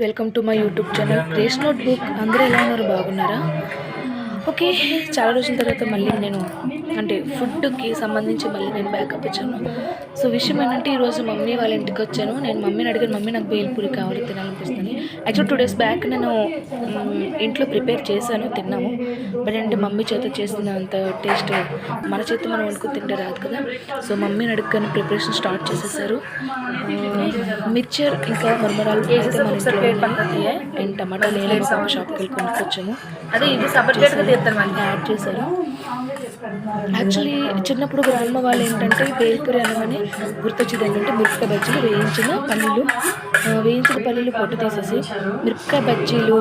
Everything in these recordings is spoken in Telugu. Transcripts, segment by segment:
Welcome to my YouTube channel grace note book. అందరూ ఎలా ఉన్నారు, బాగున్నారా? ఓకే, చాలా రోజుల తర్వాత మళ్ళీ నేను అంటే ఫుడ్కి సంబంధించి మళ్ళీ నేను బ్యాకప్ వచ్చాను. సో విషయం ఏంటంటే ఈరోజు మమ్మీ వాళ్ళ ఇంటికి వచ్చాను. నేను మమ్మీని అడిగాను, మమ్మీ నాకు బేల్పూరి కావాలి, తినాలనిపిస్తుంది. యాక్చువల్ 2 days బ్యాక్ నేను ఇంట్లో ప్రిపేర్ చేశాను, తిన్నాము. బట్ అంటే మమ్మీ చేత చేసిన అంత టేస్ట్ మన చేత మనం వండుకుని తింటే రాదు కదా. సో మమ్మీని అడుగుని ప్రిపరేషన్ స్టార్ట్ చేసేసారు. మిక్చర్ ఇంకా మరమరాలు అయితే మన ఇంట్లో అండ్ టమాటా నేను షాప్కి వెళ్ళి కొనుక్కొచ్చాము. అదే ఇది సపరేట్గా యాడ్ చేశారు. యాక్చువల్లీ చిన్నప్పుడు గ్రాండ్మ వాళ్ళు ఏంటంటే బేల్పూరి అనగానే గుర్తొచ్చేది ఏంటంటే మిరపకాయ బజ్జీలు, వేయించిన పల్లీలు పొట్టు తీసేసి మిరపకాయ బజ్జీలు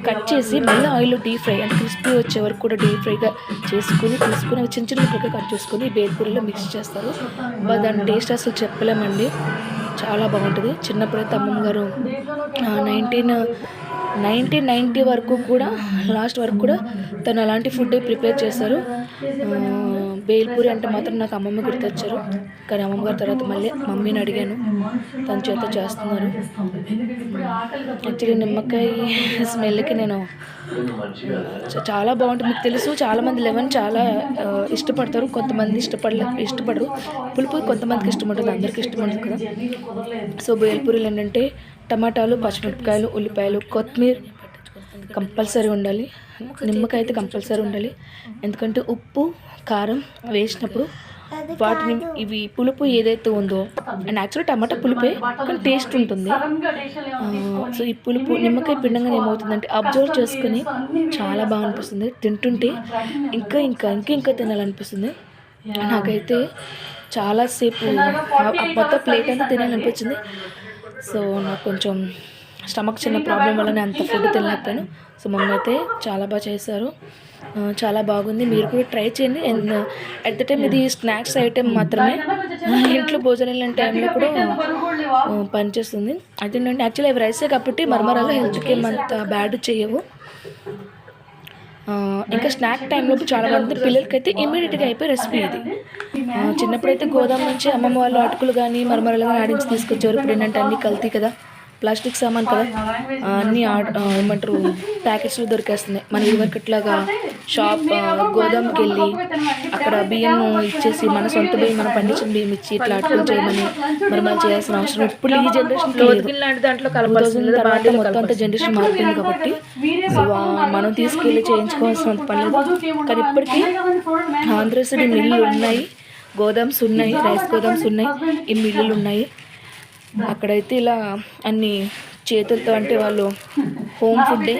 కట్ చేసి మళ్ళీ ఆయిల్లో డీప్ ఫ్రై అంటే క్రిస్పీ వచ్చే వరకు కూడా డీప్ ఫ్రైగా తీసుకుని అవి చిన్న చిన్న ముక్కగా కట్ చేసుకొని బేల్పూరిలో మిక్స్ చేస్తారు. దాని టేస్ట్ అసలు చెప్పలేమండి, చాలా బాగుంటుంది. చిన్నప్పుడైతే అమ్మమ్మ గారు 1990 వరకు కూడా లాస్ట్ వరకు కూడా తను అలాంటి ఫుడ్ ప్రిపేర్ చేశారు. బేల్పూరి అంటే మాత్రం నాకు అమ్మమ్మ గుర్తొచ్చారు. కానీ అమ్మమ్మ గారి తర్వాత మళ్ళీ మమ్మీని అడిగాను, తన చేత చేస్తున్నారు. యాక్చువల్లీ నిమ్మకాయ స్మెల్కి నేను చాలా బాగుంటుంది. మీకు తెలుసు చాలామంది లెమన్ చాలా ఇష్టపడతారు, కొంతమంది ఇష్టపడరు. పులుపు కొంతమందికి ఇష్టం ఉంటుంది, అందరికీ ఇష్టం ఉంటుంది కదా. సో బేల్పూరీలు ఏంటంటే టమాటాలు, పచ్చిమిరపకాయలు, ఉల్లిపాయలు, కొత్తిమీర కంపల్సరీ ఉండాలి. నిమ్మకాయ అయితే కంపల్సరీ ఉండాలి. ఎందుకంటే ఉప్పు కారం వేసినప్పుడు వాటిని ఇవి పులుపు ఏదైతే ఉందో, అండ్ యాక్చువల్లీ టమాటా పులుపే కానీ టేస్ట్ ఉంటుంది. సో ఈ పులుపు నిమ్మకాయ పిండంగా ఏమవుతుందంటే అబ్జర్వ్ చేసుకుని చాలా బాగా అనిపిస్తుంది. తింటుంటే ఇంకా తినాలనిపిస్తుంది. నాకైతే చాలాసేపు మొత్తం ప్లేట్ అంతా తినాలనిపించింది. సో నాకు కొంచెం స్టమక్ చిన్న ప్రాబ్లం వల్ల నేను అంత ఫుడ్ తినలేకపోయాను. సో మమ్మీ అయితే చాలా బాగా చేశారు, చాలా బాగుంది. మీరు కూడా ట్రై చేయండి. అట్ ద టైం ఇది స్నాక్స్ ఐటెం మాత్రమే, ఇంట్లో భోజనాలు లాంటి టైంలో కూడా పనిచేస్తుంది. అయితే ఏంటంటే యాక్చువల్లీ అవి రైసే కాబట్టి మరమరాలు హెల్త్కి ఏమంత బ్యాడ్ చేయవు. ఇంకా స్నాక్ టైంలో చాలామంది పిల్లలకైతే ఇమీడియట్గా అయిపోయి రెసిపీ ఇది. చిన్నప్పుడైతే గోదాం నుంచి అమ్మమ్మ వాళ్ళు అటుకులు కానీ మరమరాలు కానీ ఆడించి తీసుకొచ్చారు. ఇప్పుడు ఏంటంటే అన్నీ కల్తీ కదా, ప్లాస్టిక్ సామాన్ కదా, అన్నీ ఏమంటారు ప్యాకెట్స్లో దొరికేస్తున్నాయి. మన ఇదివరకట్లాగా గోదాంకి వెళ్ళి అక్కడ బియ్యం ఇచ్చేసి మన సొంత బియ్యం, మనం పండించిన బియ్యం ఇచ్చి ఇట్లా అటుకులు చేయమని మరమరాలు చేయాల్సిన అవసరం ఇప్పుడు ఈ జనరేషన్ లాంటి దాంట్లో తర్వాత మొత్తం అంతా జనరేషన్ మారుతుంది కాబట్టి మనం తీసుకెళ్ళి చేయించుకోవాల్సినంత పని లేదు. కానీ ఇప్పటికీ ఆంధ్ర సైడ్ మిల్లులు ఉన్నాయి, గోదామ్స్ ఉన్నాయి, రైస్ గోదామ్స్ ఉన్నాయి, ఈ మిల్లులు ఉన్నాయి. అక్కడైతే ఇలా అన్ని చేతులతో అంటే వాళ్ళు హోమ్ ఫుడ్డే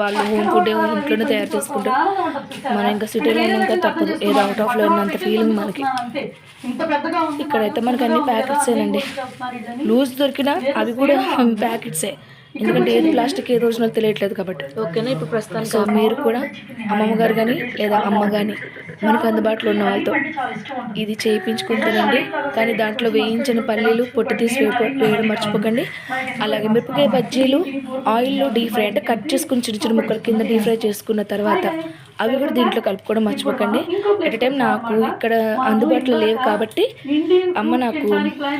వాళ్ళు హోమ్ ఫుడ్డే ఇంట్లోనే తయారు చేసుకుంటారు. మనం ఇంకా సిటీలో ఇంకా తప్పదు, ఏదో అవుట్ ఆఫ్లో ఉన్నంత ఫీలింగ్ మనకి. ఇక్కడైతే మనకి అన్ని ప్యాకెట్సేనండి, లూజ్ దొరికినా అవి కూడా ప్యాకెట్సే. ఎందుకంటే ఏది ప్లాస్టిక్ ఏది ఒరిజినల్ తెలియట్లేదు కాబట్టి. ఓకేనా, ఇప్పుడు ప్రస్తుతానికి సో మీరు కూడా అమ్మమ్మ గారు కానీ లేదా అమ్మ కానీ మనకు అందుబాటులో ఉన్న వాళ్ళతో ఇది చేయించుకుంటారండి. కానీ దాంట్లో వేయించిన పల్లీలు పొట్టు తీసి వేయడం మర్చిపోకండి. అలాగే మిరపకాయ బజ్జీలు ఆయిల్లో డీప్ ఫ్రై అంటే కట్ చేసుకుని చిన్న చిన్న ముక్కల కింద డీప్ ఫ్రై చేసుకున్న తర్వాత అవి కూడా దీంట్లో కలుపుకోవడం మర్చిపోకండి. ఎట్ టైం నాకు ఇక్కడ అందుబాటులో లేవు కాబట్టి అమ్మ నాకు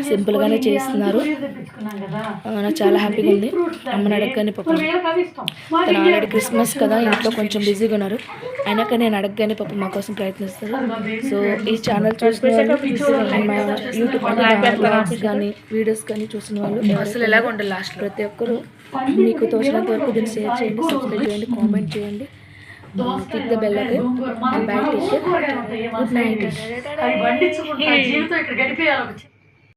సింపుల్గానే చేస్తున్నారు. నాకు చాలా హ్యాపీగా ఉంది. అమ్మని అడగగానే పాపం తను ఆల్రెడీ క్రిస్మస్ కదా ఇంట్లో కొంచెం బిజీగా ఉన్నారు, అయినా కానీ నేను అడగగానే పాపం మా కోసం ప్రయత్నిస్తారు. సో ఈ ఛానల్ చూసిన వాళ్ళు, మా యూట్యూబ్ బ్లాగ్స్ కానీ వీడియోస్ కానీ చూసిన వాళ్ళు అసలు ఎలాగ ఉండాలి లాస్ట్ ప్రతి ఒక్కరు మీకు తోచినంత వరకు దీన్ని షేర్ చేయండి, సబ్స్క్రైబ్ చేయండి, కామెంట్ చేయండి. Click the bell icon and bye, take care. Good night.